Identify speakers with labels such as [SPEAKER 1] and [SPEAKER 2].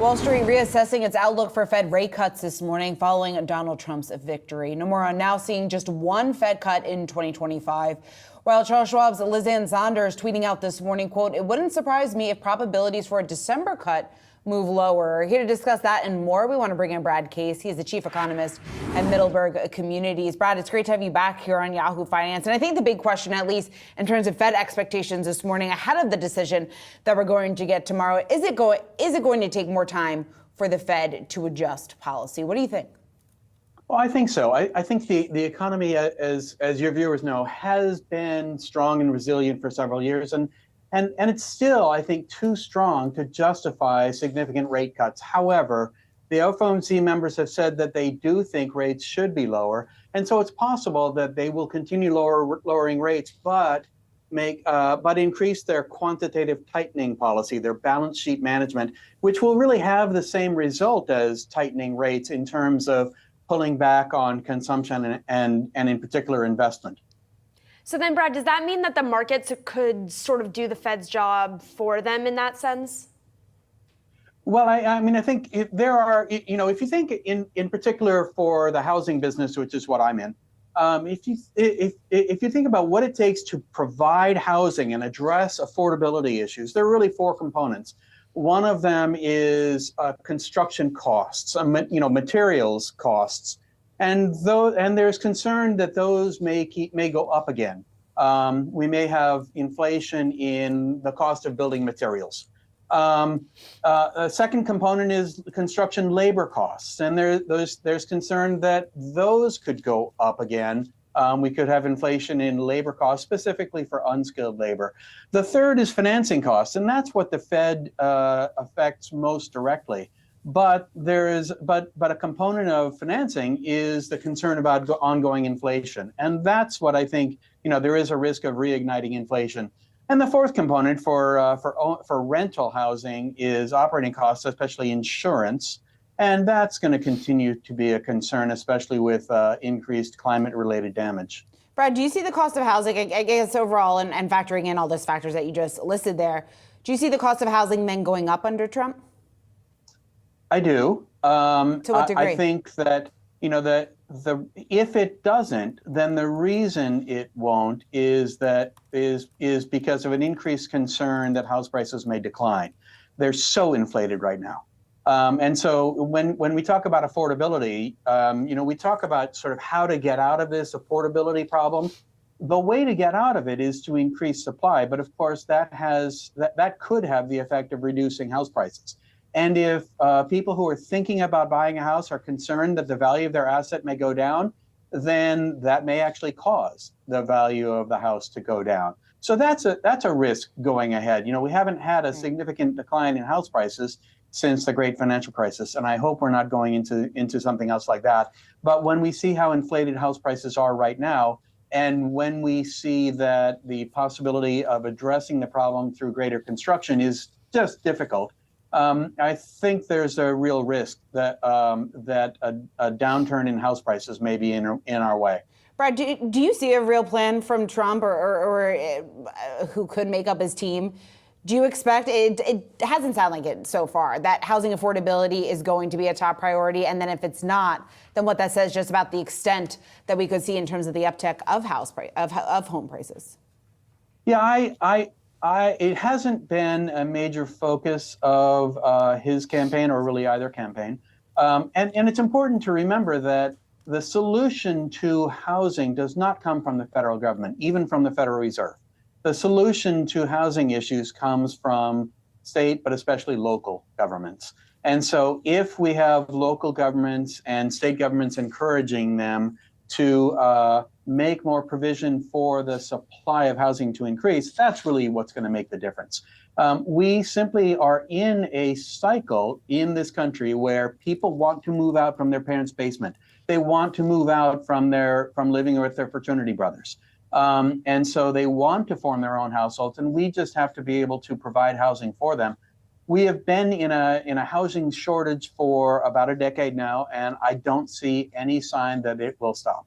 [SPEAKER 1] Wall Street reassessing its outlook for Fed rate cuts this morning following Donald Trump's victory. Nomura now seeing just one Fed cut in 2025. While Charles Schwab's Liz Ann Sonders tweeting out this morning, quote, "It wouldn't surprise me if probabilities for a December cut move lower." Here to discuss that and more, we want to bring in Brad Case. He is the chief economist at Middleburg Communities. Brad, it's great to have you back here on Yahoo Finance. And I think the big question, at least in terms of Fed expectations this morning ahead of the decision that we're going to get tomorrow, is it going to take more time for the Fed to adjust policy? What do you think?
[SPEAKER 2] Well, I think so. I think the economy, as your viewers know, has been strong and resilient for several years. And it's still, I think, too strong to justify significant rate cuts. However, the FOMC members have said that they do think rates should be lower. And so it's possible that they will continue lowering rates, but increase their quantitative tightening policy, their balance sheet management, which will really have the same result as tightening rates in terms of pulling back on consumption and in particular investment.
[SPEAKER 3] So then, Brad, does that mean that the markets could sort of do the Fed's job for them in that sense?
[SPEAKER 2] Well, I mean, I think if you think in particular for the housing business, which is what I'm in, if you think about what it takes to provide housing and address affordability issues, there are really four components. One of them is construction costs, materials costs. And there's concern that those may go up again. We may have inflation in the cost of building materials. A second component is construction labor costs, and there's concern that those could go up again. We could have inflation in labor costs, specifically for unskilled labor. The third is financing costs, and that's what the Fed affects most directly. But a component of financing is the concern about ongoing inflation. And that's what I think, there is a risk of reigniting inflation. And the fourth component for rental housing is operating costs, especially insurance. And that's going to continue to be a concern, especially with increased climate-related damage.
[SPEAKER 1] Brad, do you see the cost of housing, I guess overall, and factoring in all those factors that you just listed there, do you see the cost of housing then going up under Trump?
[SPEAKER 2] I do.
[SPEAKER 1] To what degree?
[SPEAKER 2] I think that if it doesn't, then the reason it won't is because of an increased concern that house prices may decline. They're so inflated right now, and so when we talk about affordability, we talk about sort of how to get out of this affordability problem. The way to get out of it is to increase supply, but of course that could have the effect of reducing house prices. And if people who are thinking about buying a house are concerned that the value of their asset may go down, then that may actually cause the value of the house to go down. So that's a risk going ahead. We haven't had a significant decline in house prices since the great financial crisis, and I hope we're not going into something else like that. But when we see how inflated house prices are right now, and when we see that the possibility of addressing the problem through greater construction is just difficult, I think there's a real risk that a downturn in house prices may be in our way.
[SPEAKER 1] Brad, do you see a real plan from Trump or who could make up his team? Do you expect, it hasn't sounded like it so far, that housing affordability is going to be a top priority? And then if it's not, then what that says just about the extent that we could see in terms of the uptick of home prices?
[SPEAKER 2] Yeah, it hasn't been a major focus of his campaign or really either campaign. And it's important to remember that the solution to housing does not come from the federal government, even from the Federal Reserve. The solution to housing issues comes from state, but especially local governments. And so if we have local governments and state governments encouraging them to make more provision for the supply of housing to increase, that's really what's going to make the difference. We simply are in a cycle in this country where people want to move out from their parents' basement. They want to move out from living with their fraternity brothers. And so they want to form their own households, and we just have to be able to provide housing for them. We have been in a housing shortage for about a decade now, and I don't see any sign that it will stop.